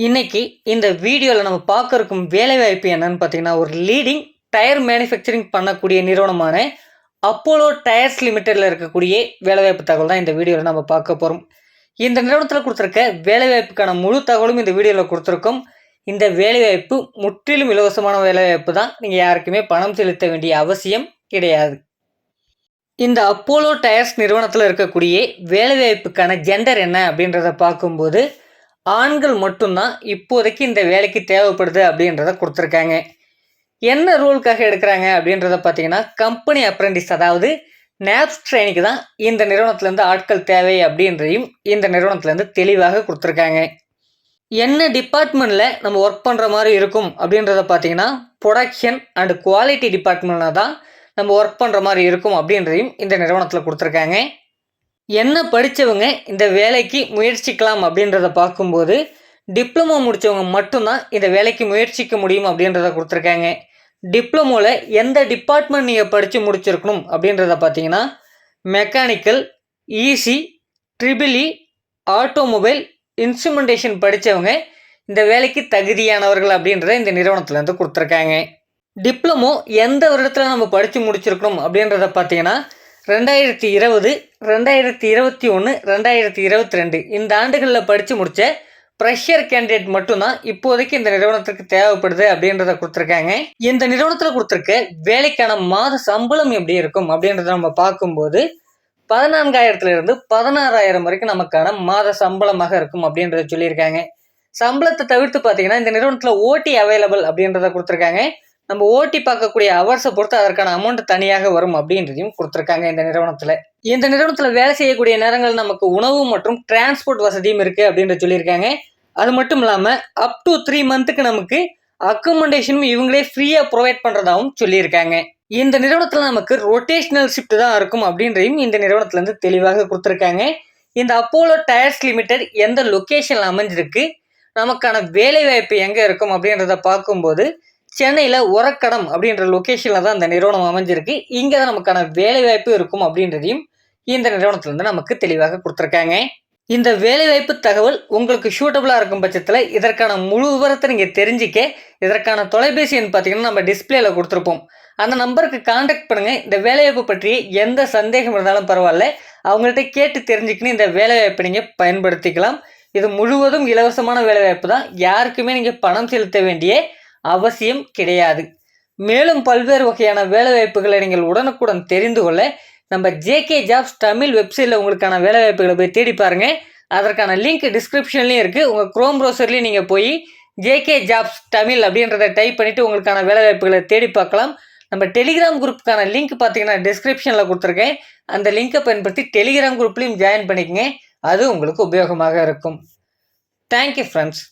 இன்னைக்கு இந்த வீடியோவில் நம்ம பார்க்க இருக்கும் வேலைவாய்ப்பு என்னன்னு பார்த்தீங்கன்னா, ஒரு லீடிங் டயர் மேனுஃபேக்சரிங் பண்ணக்கூடிய நிறுவனமான அப்போலோ டயர்ஸ் லிமிடெடில் இருக்கக்கூடிய வேலைவாய்ப்பு தகவல் தான் இந்த வீடியோவில் நம்ம பார்க்க போகிறோம். இந்த நிறுவனத்தில் கொடுத்துருக்க வேலைவாய்ப்புக்கான முழு தகவலும் இந்த வீடியோவில் கொடுத்துருக்கோம். இந்த வேலைவாய்ப்பு முற்றிலும் இலவசமான வேலைவாய்ப்பு தான். நீங்கள் யாருக்குமே பணம் செலுத்த வேண்டிய அவசியம் கிடையாது. இந்த அப்போலோ டயர்ஸ் நிறுவனத்தில் இருக்கக்கூடிய வேலைவாய்ப்புக்கான ஜெண்டர் என்ன அப்படின்றத பார்க்கும்போது, ஆண்கள் மட்டும்தான் இப்போதைக்கு இந்த வேலைக்கு தேவைப்படுது அப்படின்றத கொடுத்துருக்காங்க. என்ன ரூலுக்காக எடுக்கிறாங்க அப்படின்றத பார்த்தீங்கன்னா, கம்பெனி அப்ரெண்டிஸ், அதாவது நேப்ஸ் ட்ரெயினுக்கு தான் இந்த நிறுவனத்துலேருந்து ஆட்கள் தேவை அப்படின்றதையும் இந்த நிறுவனத்துலேருந்து தெளிவாக கொடுத்துருக்காங்க. என்ன டிபார்ட்மெண்ட்டில் நம்ம ஒர்க் பண்ணுற மாதிரி இருக்கும் அப்படின்றத பார்த்தீங்கன்னா, ப்ரொடக்ஷன் அண்ட் குவாலிட்டி டிபார்ட்மெண்ட்டில் தான் நம்ம ஒர்க் பண்ணுற மாதிரி இருக்கும் அப்படின்றதையும் இந்த நிறுவனத்தில் கொடுத்துருக்காங்க. என்ன படித்தவங்க இந்த வேலைக்கு முயற்சிக்கலாம் அப்படின்றத பார்க்கும்போது, டிப்ளமோ முடித்தவங்க மட்டும்தான் இந்த வேலைக்கு முயற்சிக்க முடியும் அப்படின்றத கொடுத்துருக்காங்க. டிப்ளமோவில் எந்த டிபார்ட்மெண்ட் நீங்கள் படித்து முடிச்சிருக்கணும் அப்படின்றத பார்த்தீங்கன்னா, mechanical, EC, triple E, automobile, instrumentation படித்தவங்க இந்த வேலைக்கு தகுதியானவர்கள் அப்படின்றத இந்த நிறுவனத்துலேருந்து கொடுத்துருக்காங்க. டிப்ளமோ எந்த வருடத்தில் நம்ம படித்து முடிச்சிருக்கணும் அப்படின்றத பார்த்தீங்கன்னா, 2020, 2021, 2022 இந்த ஆண்டுகளில் படித்து முடித்த ஃப்ரெஷர் கேண்டிடேட் மட்டும்தான் இப்போதைக்கு இந்த நிறுவனத்திற்கு தேவைப்படுது அப்படின்றத கொடுத்துருக்காங்க. இந்த நிறுவனத்தில் கொடுத்துருக்க வேலைக்கான மாத சம்பளம் எப்படி இருக்கும் அப்படின்றத நம்ம பார்க்கும்போது, 14,000 16,000 வரைக்கும் நமக்கான மாத சம்பளமாக இருக்கும் அப்படின்றத சொல்லியிருக்காங்க. சம்பளத்தை தவிர்த்து பார்த்தீங்கன்னா, இந்த நிறுவனத்தில் ஓடி அவைலபிள் அப்படின்றத கொடுத்துருக்காங்க. நம்ம ஓட்டி பார்க்கக்கூடிய அவர்ஸை பொறுத்து அதற்கான அமௌண்ட் தனியாக வரும் அப்படின்றதையும் கொடுத்துருக்காங்க. இந்த நிறுவனத்தில் வேலை செய்யக்கூடிய நேரங்கள் நமக்கு உணவு மற்றும் டிரான்ஸ்போர்ட் வசதியும் இருக்குது அப்படின்ற சொல்லியிருக்காங்க. அது மட்டும் இல்லாமல் அப் டு 3 மந்த்துக்கு நமக்கு அக்கோமடேஷனும் இவங்களே ஃப்ரீயாக ப்ரொவைட் பண்ணுறதாகவும் சொல்லியிருக்காங்க. இந்த நிறுவனத்தில் நமக்கு ரொட்டேஷனல் ஷிஃப்ட் தான் இருக்கும் அப்படின்றையும் இந்த நிறுவனத்துலேருந்து தெளிவாக கொடுத்துருக்காங்க. இந்த அப்போலோ டயர்ஸ் லிமிடெட் எந்த லொக்கேஷனில் அமைஞ்சிருக்கு, நமக்கான வேலை வாய்ப்பு எங்கே இருக்கும் அப்படின்றத பார்க்கும்போது, சென்னையில் உரக்கடம் அப்படின்ற லொக்கேஷனில் தான் இந்த நிறுவனம் அமைஞ்சிருக்கு. இங்கே தான் நமக்கான வேலைவாய்ப்பு இருக்கும் அப்படின்றதையும் இந்த நிறுவனத்துலேருந்து நமக்கு தெளிவாக கொடுத்துருக்காங்க. இந்த வேலைவாய்ப்பு தகவல் உங்களுக்கு சூட்டபுளாக இருக்கும் பட்சத்தில் இதற்கான முழு விவரத்தை நீங்கள் தெரிஞ்சிக்க இதற்கான தொலைபேசி எண் பார்த்தீங்கன்னா நம்ம டிஸ்பிளேல கொடுத்துருப்போம். அந்த நம்பருக்கு கான்டாக்ட் பண்ணுங்கள். இந்த வேலைவாய்ப்பு பற்றி எந்த சந்தேகம் இருந்தாலும் பரவாயில்ல, அவங்கள்ட்ட கேட்டு தெரிஞ்சுக்கின்னு இந்த வேலைவாய்ப்பை நீங்கள் பயன்படுத்திக்கலாம். இது முழுவதும் இலவசமான வேலைவாய்ப்பு தான். யாருக்குமே நீங்கள் பணம் செலுத்த வேண்டிய அவசியம் கிடையாது. மேலும் பல்வேறு வகையான வேலைவாய்ப்புகளை நீங்கள் உடனுக்குடன் தெரிந்து கொள்ள நம்ம ஜேகே ஜாப்ஸ் தமிழ் வெப்சைட்டில் உங்களுக்கான வேலைவாய்ப்புகளை போய் தேடி பாருங்கள். அதற்கான லிங்க் டிஸ்கிரிப்ஷன்லேயும் இருக்குது. உங்கள் குரோம் ப்ரௌசர்லேயும் நீங்கள் போய் ஜேகே ஜாப்ஸ் தமிழ் அப்படின்றத டைப் பண்ணிவிட்டு உங்களுக்கான வேலைவாய்ப்புகளை தேடி பார்க்கலாம். நம்ம டெலிகிராம் குரூப்புக்கான லிங்க் பார்த்தீங்கன்னா டிஸ்கிரிப்ஷனில் கொடுத்துருக்கேன். அந்த லிங்கை பயன்படுத்தி டெலிகிராம் குரூப்லேயும் ஜாயின் பண்ணிக்கங்க. அது உங்களுக்கு உபயோகமாக இருக்கும். Thank you friends.